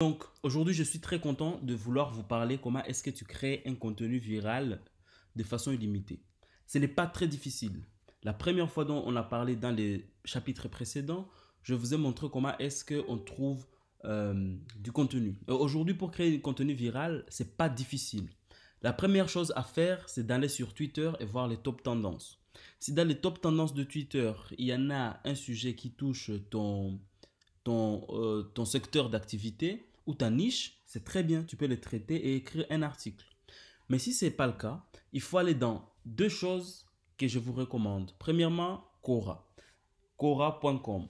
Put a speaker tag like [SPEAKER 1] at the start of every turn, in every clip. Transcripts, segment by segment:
[SPEAKER 1] Donc, aujourd'hui, je suis très content de vouloir vous parler comment est-ce que tu crées un contenu viral de façon illimitée. Ce n'est pas très difficile. La première fois dont on a parlé dans les chapitres précédents, je vous ai montré comment est-ce qu'on trouve du contenu. Aujourd'hui, pour créer du contenu viral, c'est pas difficile. La première chose à faire, c'est d'aller sur Twitter et voir les top tendances. Si dans les top tendances de Twitter, il y en a un sujet qui touche ton secteur d'activité ou ta niche, c'est très bien, tu peux le traiter et écrire un article. Mais si ce n'est pas le cas, il faut aller dans deux choses que je vous recommande. Premièrement, Quora. Quora.com.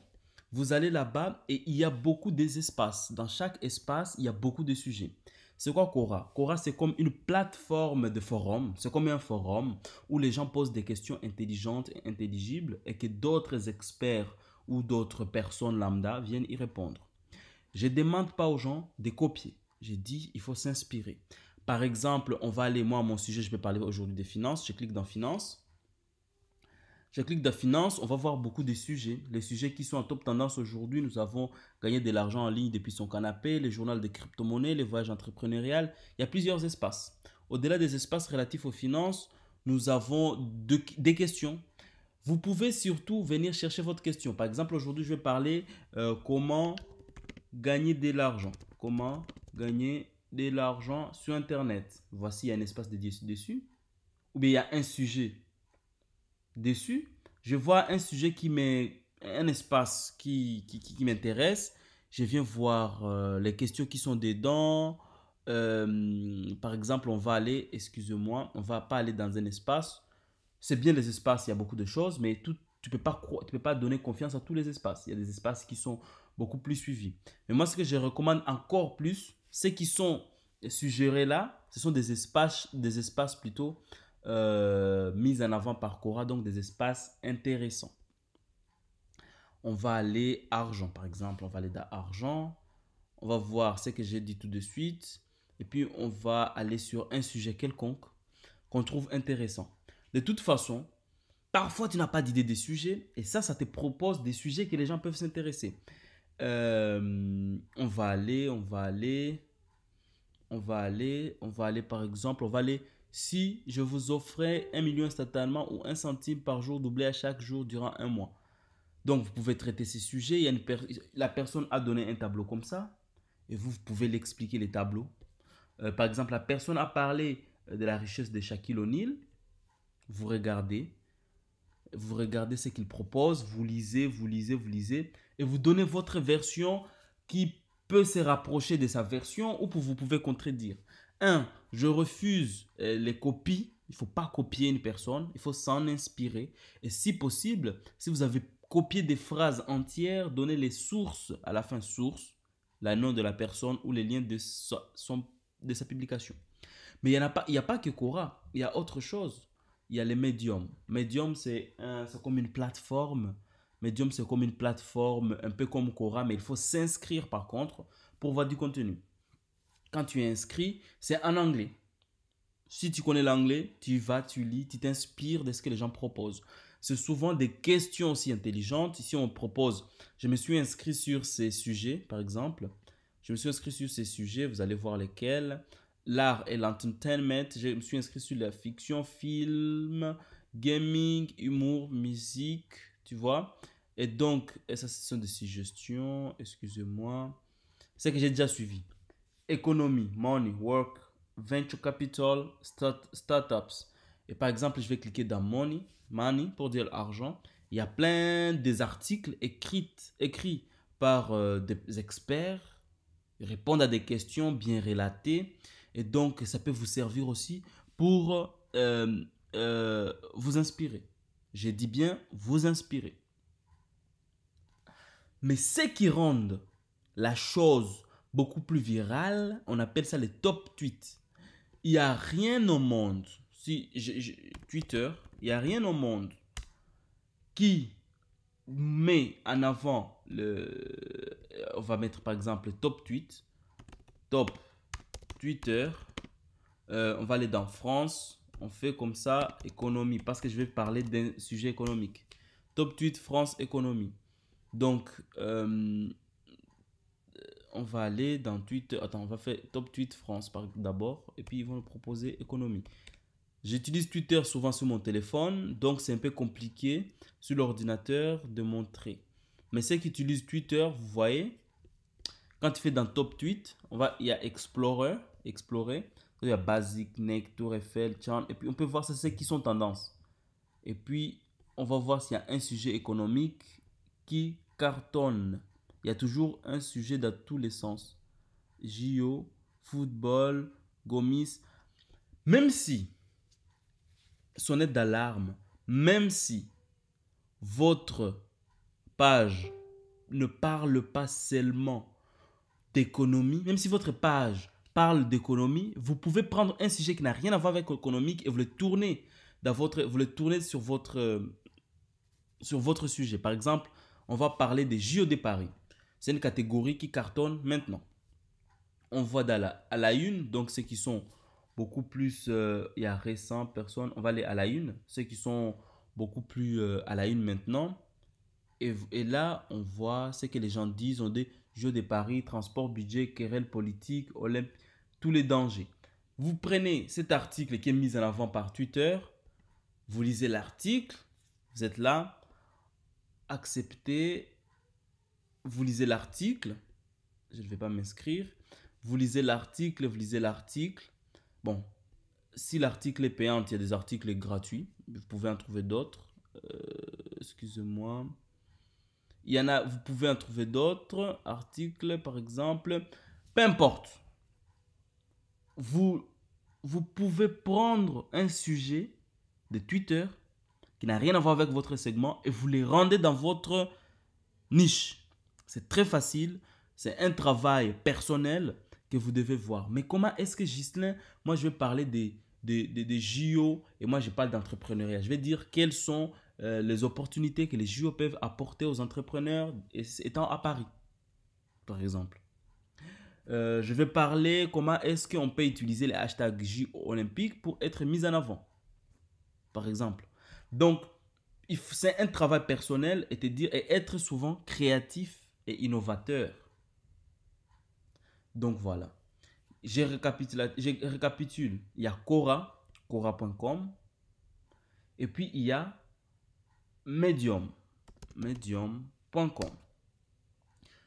[SPEAKER 1] Vous allez là-bas et il y a beaucoup d'espaces. Dans chaque espace, il y a beaucoup de sujets. C'est quoi Quora? Quora, c'est comme une plateforme de forum. C'est comme un forum où les gens posent des questions intelligentes et intelligibles et que d'autres experts ou d'autres personnes lambda viennent y répondre. Je ne demande pas aux gens de copier. J'ai dit, il faut s'inspirer. Par exemple, on va aller, moi, à mon sujet, je vais parler aujourd'hui des finances. Je clique dans finances. Je clique dans finance, on va voir beaucoup de sujets. Les sujets qui sont en top tendance aujourd'hui, nous avons gagné de l'argent en ligne depuis son canapé, les journaux des crypto-monnaies, les voyages entrepreneuriales. Il y a plusieurs espaces. Au-delà des espaces relatifs aux finances, nous avons des questions. Vous pouvez surtout venir chercher votre question. Par exemple, aujourd'hui, je vais parler comment gagner de l'argent. Comment gagner de l'argent sur Internet. Voici, il y a un espace dédié dessus. Ou bien il y a un sujet dessus, je vois un sujet qui m'est un espace qui m'intéresse. Je viens voir les questions qui sont dedans. Par exemple, on va aller, excusez-moi, on va pas aller dans un espace. C'est bien les espaces, il y a beaucoup de choses, mais tu peux pas donner confiance à tous les espaces. Il y a des espaces qui sont beaucoup plus suivis. Mais moi, ce que je recommande encore plus, ceux qui sont suggérés là, ce sont des espaces plutôt mis en avant par Quora, donc des espaces intéressants. On va aller argent, par exemple. On va aller dans argent. On va voir ce que j'ai dit tout de suite. Et puis, on va aller sur un sujet quelconque qu'on trouve intéressant. De toute façon, parfois, tu n'as pas d'idée des sujets. Et ça te propose des sujets que les gens peuvent s'intéresser. On va aller, par exemple, on va aller, si je vous offrais 1 million instantanément ou 1 centime par jour doublé à chaque jour durant un mois. Donc, vous pouvez traiter ces sujets. La personne a donné un tableau comme ça et vous pouvez l'expliquer les tableaux. Par exemple, la personne a parlé de la richesse de Shaquille O'Neal. Vous regardez, vous regardez ce qu'il propose, vous lisez, vous lisez, vous lisez et vous donnez votre version qui peut se rapprocher de sa version ou vous pouvez contredire. Je refuse les copies. Il ne faut pas copier une personne, il faut s'en inspirer. Et si possible, si vous avez copié des phrases entières, donnez les sources à la fin, source, le nom de la personne ou les liens de sa publication. Mais il y a pas que Quora, il y a autre chose. Il y a les médiums. Medium, c'est comme une plateforme. Medium, c'est comme une plateforme, un peu comme Quora, mais il faut s'inscrire par contre pour voir du contenu. Quand tu es inscrit, c'est en anglais. Si tu connais l'anglais, tu vas, tu lis, tu t'inspires de ce que les gens proposent. C'est souvent des questions aussi intelligentes. Ici, on propose, je me suis inscrit sur ces sujets, par exemple. Je me suis inscrit sur ces sujets, vous allez voir lesquels. L'art et l'entertainment, je me suis inscrit sur la fiction, film, gaming, humour, musique, tu vois. Et donc, et ça, ce sont des suggestions, excusez-moi. C'est que j'ai déjà suivi. Économie, money, work, venture capital, startups. Et par exemple, je vais cliquer dans money pour dire argent. Il y a plein des articles écrits par des experts, répondent à des questions bien relatées. Et donc, ça peut vous servir aussi pour vous inspirer. J'ai dit bien vous inspirer. Mais ce qui rend la chose beaucoup plus virale, on appelle ça les top tweets. Il n'y a rien au monde, Twitter, il n'y a rien au monde qui met en avant on va mettre par exemple top tweet, top Twitter, on va aller dans France, on fait comme ça, économie, parce que je vais parler d'un sujet économique. Top tweet France économie. Donc, on va aller dans Twitter. Attends, on va faire top tweet France d'abord. Et puis, ils vont nous proposer économie. J'utilise Twitter souvent sur mon téléphone. Donc, c'est un peu compliqué sur l'ordinateur de montrer. Mais ceux qui utilisent Twitter, vous voyez, quand tu fais dans top tweet, il y a explorer. Il y a Basic, Neck, Tour Eiffel, Charm. Et puis, on peut voir ceux qui sont tendances. Et puis, on va voir s'il y a un sujet économique qui cartonne. Il y a toujours un sujet dans tous les sens. JO, football, Gomis. Même si, sonnette d'alarme, même si votre page ne parle pas seulement d'économie, même si votre page parle d'économie, vous pouvez prendre un sujet qui n'a rien à voir avec l'économique et vous le tourner sur votre sujet. Par exemple, on va parler des JO de Paris. C'est une catégorie qui cartonne maintenant. On voit à la une, donc ceux qui sont beaucoup plus, il y a récent, personne, on va aller à la une, ceux qui sont beaucoup plus à la une maintenant. Et là, on voit ce que les gens disent, on dit Jeux de Paris, transport, budget, querelle politique, Olympe, tous les dangers. Vous prenez cet article qui est mis en avant par Twitter, vous lisez l'article, vous êtes là, acceptez, vous lisez l'article, je ne vais pas m'inscrire, vous lisez l'article. Bon, si l'article est payant, il y a des articles gratuits, vous pouvez en trouver d'autres. Excusez-moi. Vous pouvez en trouver d'autres articles, par exemple. Peu importe. Vous pouvez prendre un sujet de Twitter qui n'a rien à voir avec votre segment et vous les rendez dans votre niche. C'est très facile. C'est un travail personnel que vous devez voir. Mais comment est-ce que Ghislain, moi je vais parler des JO et moi je parle d'entrepreneuriat. Je vais dire quelles sont les opportunités que les JO peuvent apporter aux entrepreneurs étant à Paris, par exemple. Je vais parler comment est-ce qu'on peut utiliser les hashtags JO olympiques pour être mis en avant, par exemple. Donc, c'est un travail personnel et être souvent créatif et innovateur. Donc voilà. Je récapitule. Il y a Quora.com. Et puis il y a medium.com.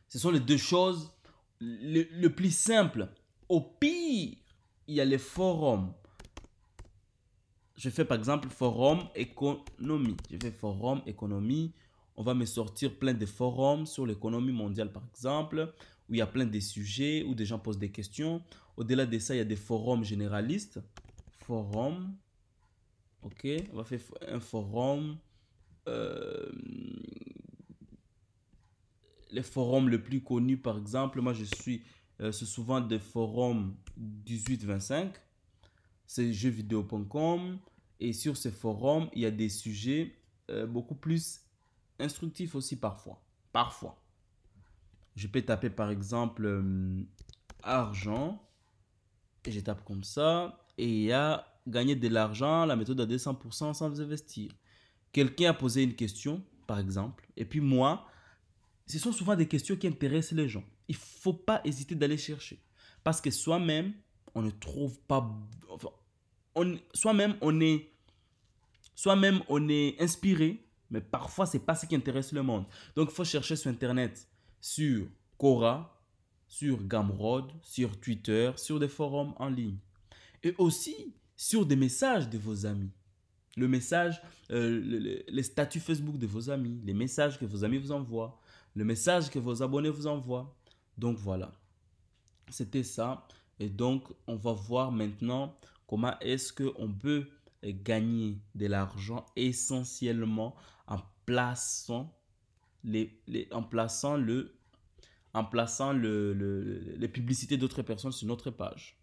[SPEAKER 1] Ce sont les deux choses le plus simple. Au pire, il y a les forums. Je fais par exemple forum économie. Je fais forum économie. On va me sortir plein de forums sur l'économie mondiale par exemple, où il y a plein de sujets, où des gens posent des questions. Au-delà de ça, il y a des forums généralistes. Forum. Ok, on va faire un forum. Les forums les plus connus, par exemple, moi je suis, c'est souvent des forums 18-25. C'est jeuxvideo.com. Et sur ces forums, il y a des sujets beaucoup plus instructifs aussi parfois. Je peux taper par exemple argent. Et je tape comme ça. Et il y a gagner de l'argent, la méthode à 200% sans investir. Quelqu'un a posé une question, par exemple. Et puis moi, ce sont souvent des questions qui intéressent les gens. Il ne faut pas hésiter d'aller chercher. Parce que soi-même, on ne trouve pas... Enfin, soi-même, on est inspiré, mais parfois, ce n'est pas ce qui intéresse le monde. Donc, il faut chercher sur Internet, sur Quora, sur Gumroad, sur Twitter, sur des forums en ligne. Et aussi sur des messages de vos amis. Le message, les statuts Facebook de vos amis, les messages que vos amis vous envoient, le message que vos abonnés vous envoient. Donc voilà, c'était ça. Et donc, on va voir maintenant comment est-ce qu'on peut gagner de l'argent essentiellement en plaçant les publicités d'autres personnes sur notre page.